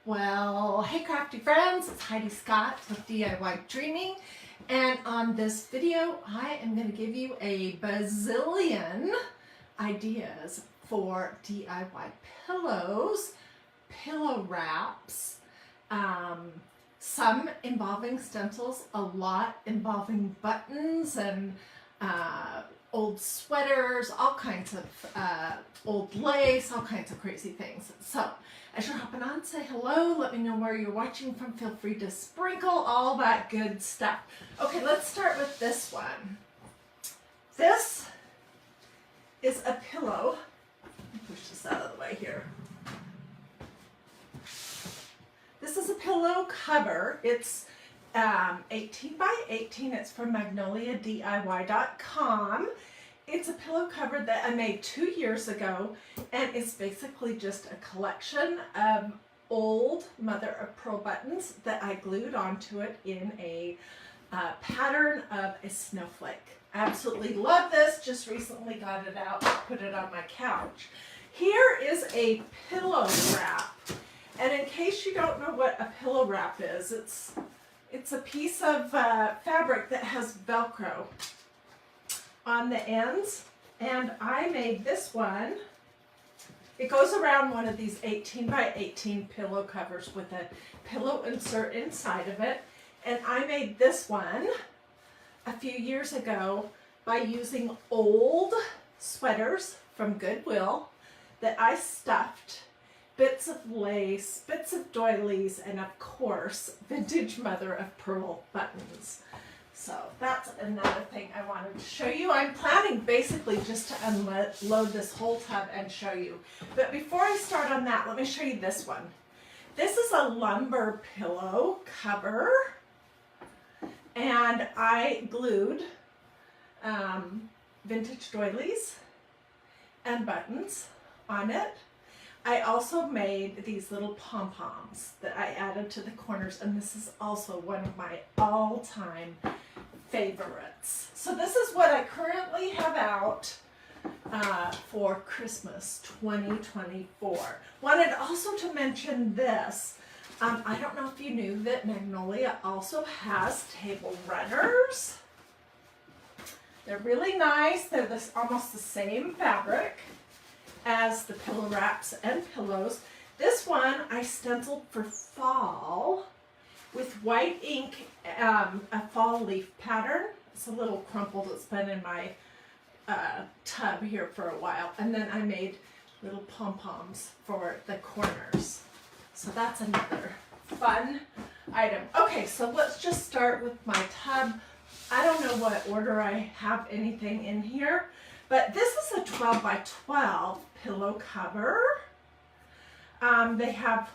Well, hey crafty friends, it's Hiedi Scott with DiyDreaming, and on this video I am going to give you a bazillion ideas for DIY pillows, pillow wraps, some involving stencils, a lot involving buttons and old sweaters, all kinds of old lace, all kinds of crazy things. So as you're hopping on, say hello, let me know where you're watching from, feel free to sprinkle all that good stuff. Okay, let's start with this one. This is a pillow. Let me push this out of the way here. This is a pillow cover. It's 18 by 18. It's from MagnoliaDIY.com. It's a pillow cover that I made 2 years ago, and it's basically just a collection of old mother of pearl buttons that I glued onto it in a pattern of a snowflake. Absolutely love this. Just recently got it out, put it on my couch. Here is a pillow wrap, and in case you don't know what a pillow wrap is, it's a piece of fabric that has Velcro on the ends, and I made this one. It goes around one of these 18 by 18 pillow covers with a pillow insert inside of it, and I made this one a few years ago by using old sweaters from Goodwill that I stuffed bits of lace, bits of doilies, and of course, vintage mother of pearl buttons. So that's another thing I wanted to show you. I'm planning basically just to unload this whole tub and show you. But before I start on that, let me show you this one. This is a lumber pillow cover, and I glued vintage doilies and buttons on it. I also made these little pom-poms that I added to the corners, and this is also one of my all-time favorites. So this is what I currently have out for Christmas 2024. Wanted also to mention this. I don't know if you knew that Magnolia also has table runners. They're really nice. They're almost the same fabric as the pillow wraps and pillows. This one I stenciled for fall with white ink, a fall leaf pattern. It's a little crumpled. It's been in my tub here for a while. And then I made little pom-poms for the corners. So that's another fun item. Okay, so let's just start with my tub. I don't know what order I have anything in here, but this is a 12 by 12 pillow cover. They have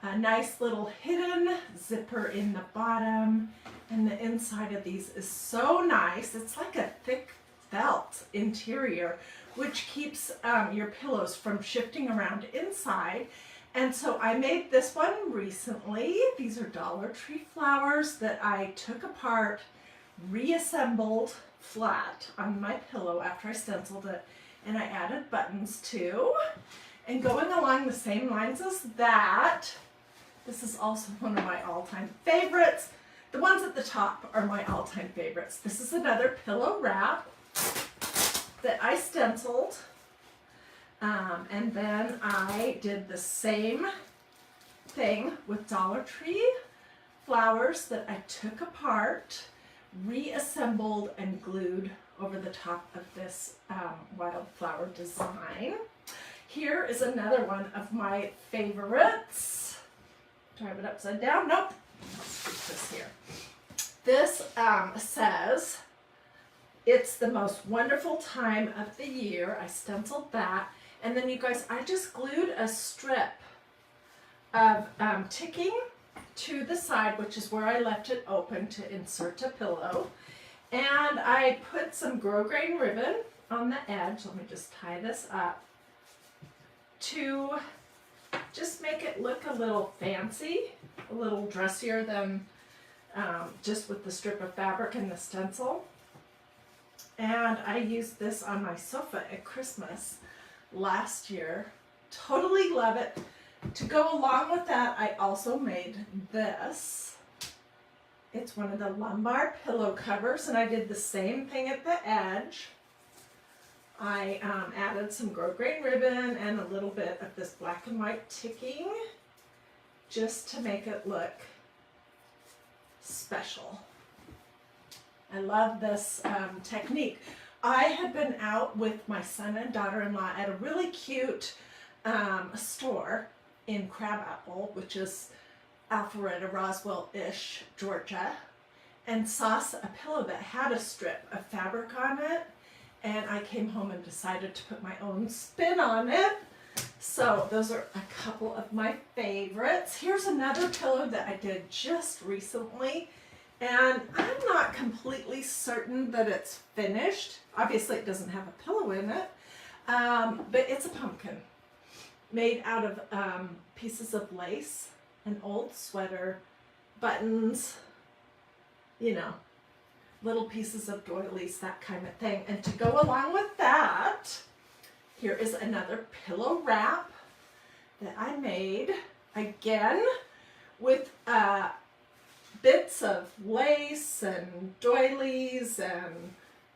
a nice little hidden zipper in the bottom, and the inside of these is so nice. It's like a thick felt interior, which keeps your pillows from shifting around inside. And so I made this one recently. These are Dollar Tree flowers that I took apart, reassembled flat on my pillow after I stenciled it, and I added buttons too. And going along the same lines as that, this is also one of my all-time favorites. The ones at the top are my all-time favorites. This is another pillow wrap that I stenciled, and then I did the same thing with Dollar Tree flowers that I took apart, reassembled, and glued over the top of this wildflower design. Here is another one of my favorites. Do I have it upside down? Nope. Let's keep this here. This says, "It's the most wonderful time of the year." I stenciled that. And then you guys, I just glued a strip of ticking to the side, which is where I left it open to insert a pillow. And I put some grosgrain ribbon on the edge. Let me just tie this up to just make it look a little fancy, a little dressier than just with the strip of fabric and the stencil. And I used this on my sofa at Christmas last year. Totally love it. To go along with that, I also made this. It's one of the lumbar pillow covers, and I did the same thing at the edge. I added some grosgrain ribbon and a little bit of this black and white ticking just to make it look special. I love this technique. I had been out with my son and daughter-in-law at a really cute store in Crabapple, which is Alpharetta, Roswell-ish, Georgia, and saw a pillow that had a strip of fabric on it, and I came home and decided to put my own spin on it. So those are a couple of my favorites. Here's another pillow that I did just recently, and I'm not completely certain that it's finished. Obviously it doesn't have a pillow in it, but it's a pumpkin made out of pieces of lace, an old sweater, buttons, you know, little pieces of doilies, that kind of thing. And to go along with that, here is another pillow wrap that I made, again, with bits of lace and doilies and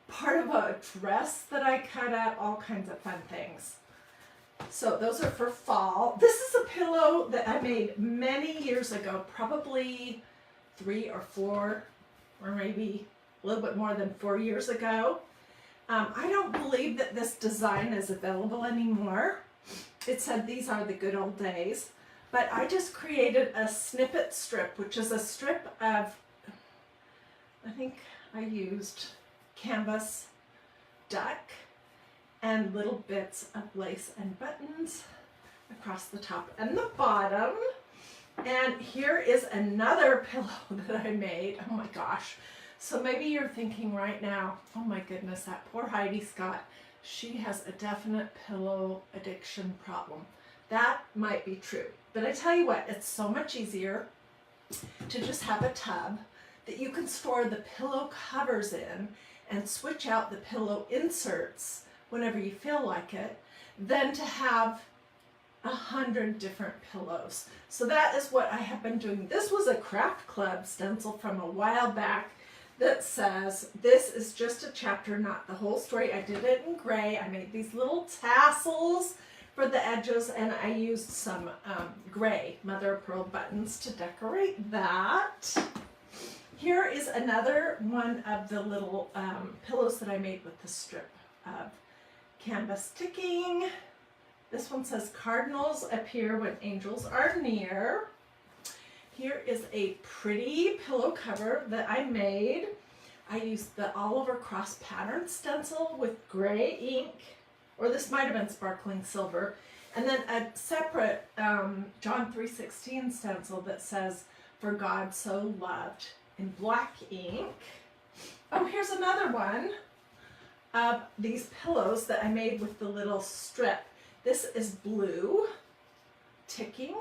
part of a dress that I cut out, all kinds of fun things. So those are for fall. This is a pillow that I made many years ago, probably 3 or 4, or maybe a little bit more than 4 years ago. I don't believe that this design is available anymore. It said these are the good old days, but I just created a snippet strip, which is a strip of, I think I used canvas duck and little bits of lace and buttons across the top and the bottom. And here is another pillow that I made. Oh my gosh. So maybe you're thinking right now, oh my goodness, that poor Hiedi Scott, she has a definite pillow addiction problem. That might be true. But I tell you what, it's so much easier to just have a tub that you can store the pillow covers in and switch out the pillow inserts whenever you feel like it, than to have 100 different pillows. So that is what I have been doing. This was a craft club stencil from a while back that says, this is just a chapter, not the whole story. I did it in gray. I made these little tassels for the edges, and I used some gray mother of pearl buttons to decorate that. Here is another one of the little pillows that I made with the strip of canvas ticking. This one says, cardinals appear when angels are near. Here is a pretty pillow cover that I made. I used the Oliver Cross pattern stencil with gray ink, or this might have been sparkling silver, and then a separate John 3:16 stencil that says, for God so loved, in black ink. Oh, here's another one of these pillows that I made with the little strip. This is blue ticking,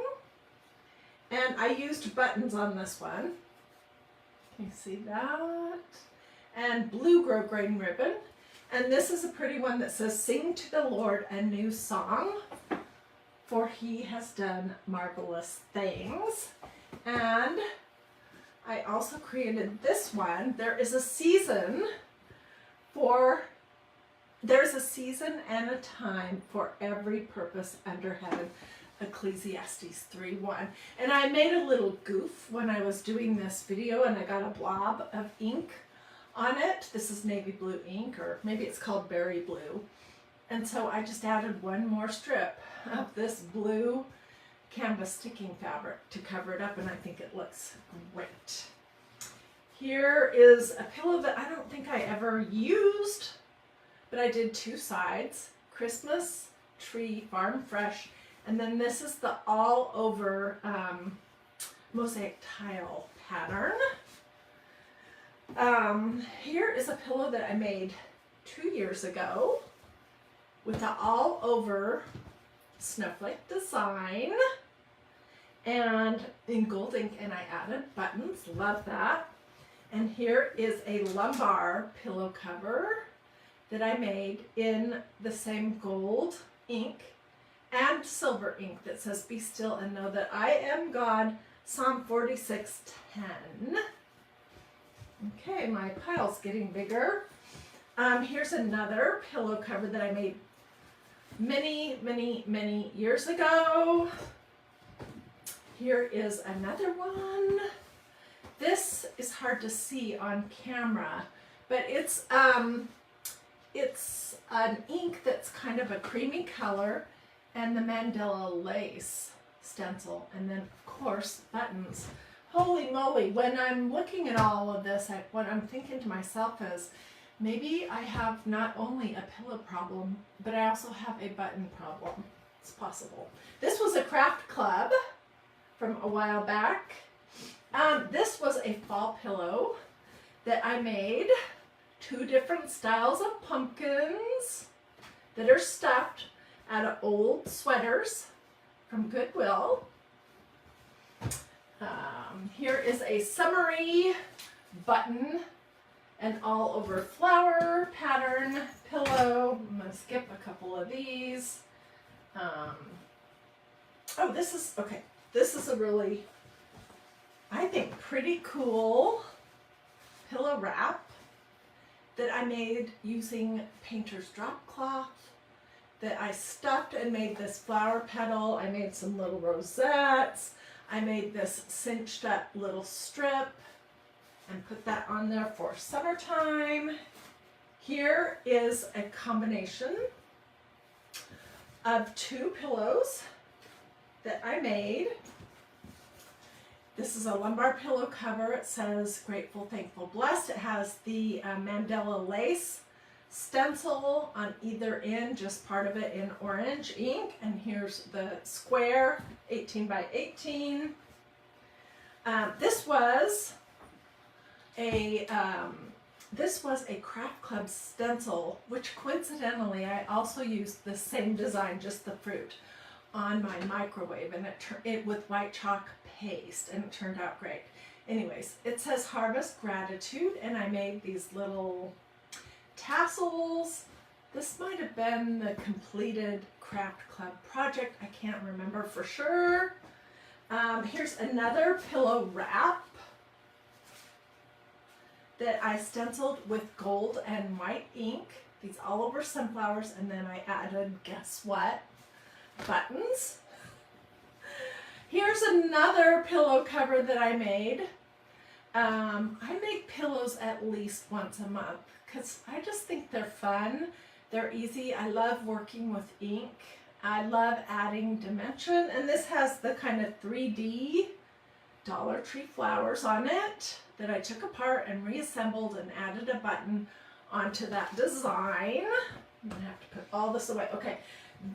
and I used buttons on this one. Can you see that? And blue grosgrain ribbon. And this is a pretty one that says, sing to the Lord a new song, for he has done marvelous things. And I also created this one. There's a season and a time for every purpose under heaven. Ecclesiastes 3:1. And I made a little goof when I was doing this video, and I got a blob of ink on it. This is navy blue ink, or maybe it's called berry blue. And so I just added one more strip of this blue canvas sticking fabric to cover it up, and I think it looks great. Here is a pillow that I don't think I ever used, but I did 2 sides, Christmas tree, farm fresh, and then this is the all over mosaic tile pattern. Here is a pillow that I made 2 years ago with the all over snowflake design and in gold ink, and I added buttons, love that. And here is a lumbar pillow cover that I made in the same gold ink, and silver ink that says, "Be still and know that I am God," Psalm 46:10. Okay, my pile's getting bigger. Here's another pillow cover that I made many years ago. Here is another one. This is hard to see on camera, but it's an ink that's kind of a creamy color, and the Mandela lace stencil, and then of course buttons. Holy moly, when I'm looking at all of this, what I'm thinking to myself is, maybe I have not only a pillow problem, but I also have a button problem. It's possible. This was a craft club from a while back. This was a fall pillow that I made. 2 different styles of pumpkins that are stuffed out of old sweaters from Goodwill. Here is a summery button and all over flower pattern pillow. I'm going to skip a couple of these. Oh, this is a really, I think, pretty cool pillow wrap that I made using painter's drop cloth, that I stuffed and made this flower petal. I made some little rosettes. I made this cinched up little strip and put that on there for summertime. Here is a combination of 2 pillows that I made. This is a lumbar pillow cover. It says grateful, thankful, blessed. It has the Mandela lace stencil on either end, just part of it in orange ink. And here's the square 18 by 18. This was a craft club stencil, which coincidentally I also used the same design, just the fruit, on my microwave, and it with white chalk paste, and it turned out great. Anyways, it says Harvest Gratitude, and I made these little tassels. This might have been the completed craft club project. I can't remember for sure. Here's another pillow wrap that I stenciled with gold and white ink. These all over sunflowers, and then I added, guess what? Buttons. Here's another pillow cover that I made. I make pillows at least once a month because I just think they're fun. They're easy. I love working with ink. I love adding dimension, and this has the kind of 3D Dollar Tree flowers on it that I took apart and reassembled and added a button onto that design. I'm gonna have to put all this away. Okay,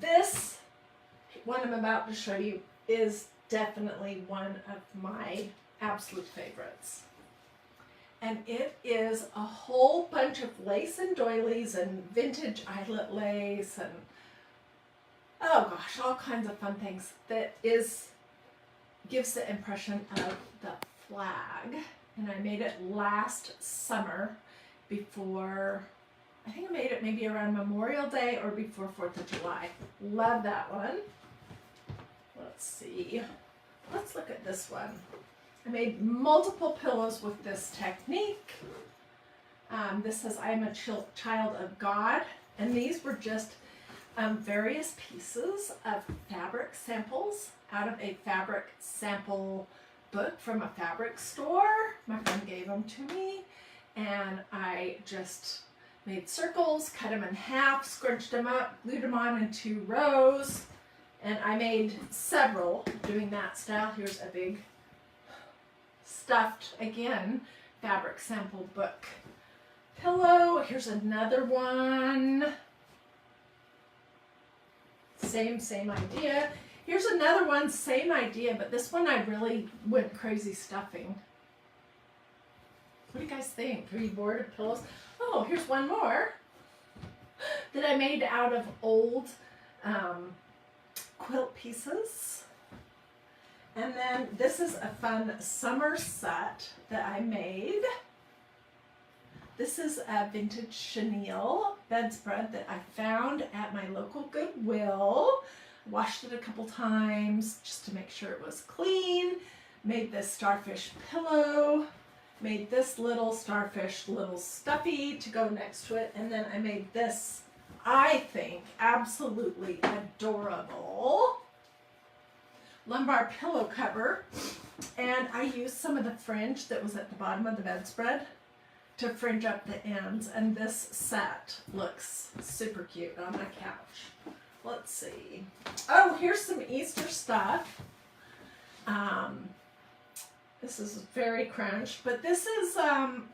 this one I'm about to show you is definitely one of my absolute favorites. And it is a whole bunch of lace and doilies and vintage eyelet lace and, oh gosh, all kinds of fun things that gives the impression of the flag. And I made it last summer before, I think I made it maybe around Memorial Day or before 4th of July. Love that one. Let's see. Let's look at this one. I made multiple pillows with this technique. This says, I am a child of God. And these were just various pieces of fabric samples out of a fabric sample book from a fabric store. My friend gave them to me, and I just made circles, cut them in half, scrunched them up, glued them on in 2 rows, and I made several doing that style. Here's a big stuffed, again, fabric sample book pillow. Here's another one. Same idea. Here's another one, same idea, but this one I really went crazy stuffing. What do you guys think? Are you bored of pillows? Oh, here's one more that I made out of old quilt pieces. And then this is a fun summer set that I made. This is a vintage chenille bedspread that I found at my local Goodwill. Washed it a couple times just to make sure it was clean. Made this starfish pillow. Made this little starfish little stuffy to go next to it. And then I made this, I think, absolutely adorable lumbar pillow cover. And I used some of the fringe that was at the bottom of the bedspread to fringe up the ends. And this set looks super cute on my couch. Let's see. Oh, here's some Easter stuff. This is very crunched, but this is,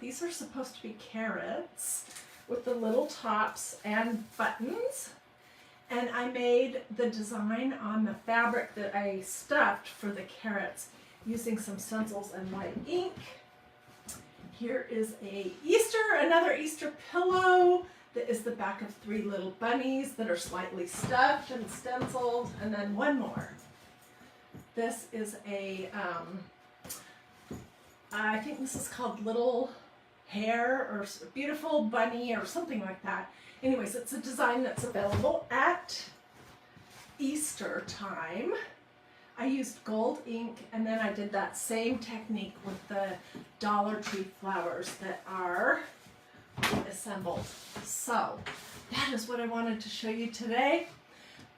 these are supposed to be carrots with the little tops and buttons. And I made the design on the fabric that I stuffed for the carrots using some stencils and white ink. Here is another Easter pillow that is the back of 3 little bunnies that are slightly stuffed and stenciled, and then one more. This is I think this is called Little Hare or Beautiful Bunny or something like that. Anyways, it's a design that's available at Easter time. I used gold ink, and then I did that same technique with the Dollar Tree flowers that are assembled. So that is what I wanted to show you today.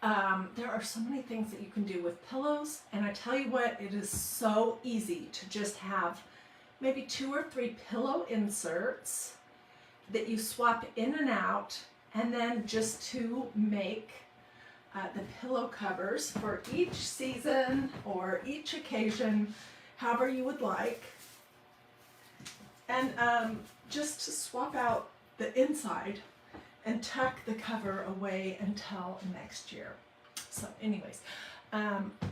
There are so many things that you can do with pillows, and I tell you what, it is so easy to just have maybe 2 or 3 pillow inserts that you swap in and out, and then just to make the pillow covers for each season or each occasion, however you would like, and just to swap out the inside and tuck the cover away until next year. So anyways,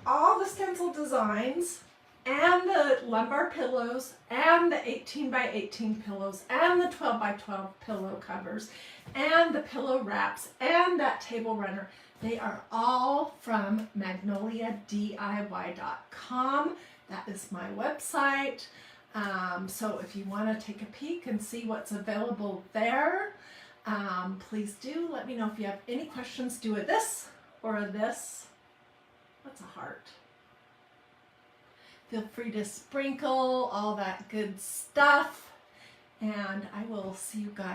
all the stencil designs and the lumbar pillows and the 18 by 18 pillows and the 12 by 12 pillow covers and the pillow wraps and that table runner, they are all from magnoliadiy.com. That is my website. So if you want to take a peek and see what's available there, please do let me know. If you have any questions, do a this or a this. What's a heart? Feel free to sprinkle all that good stuff, and I will see you guys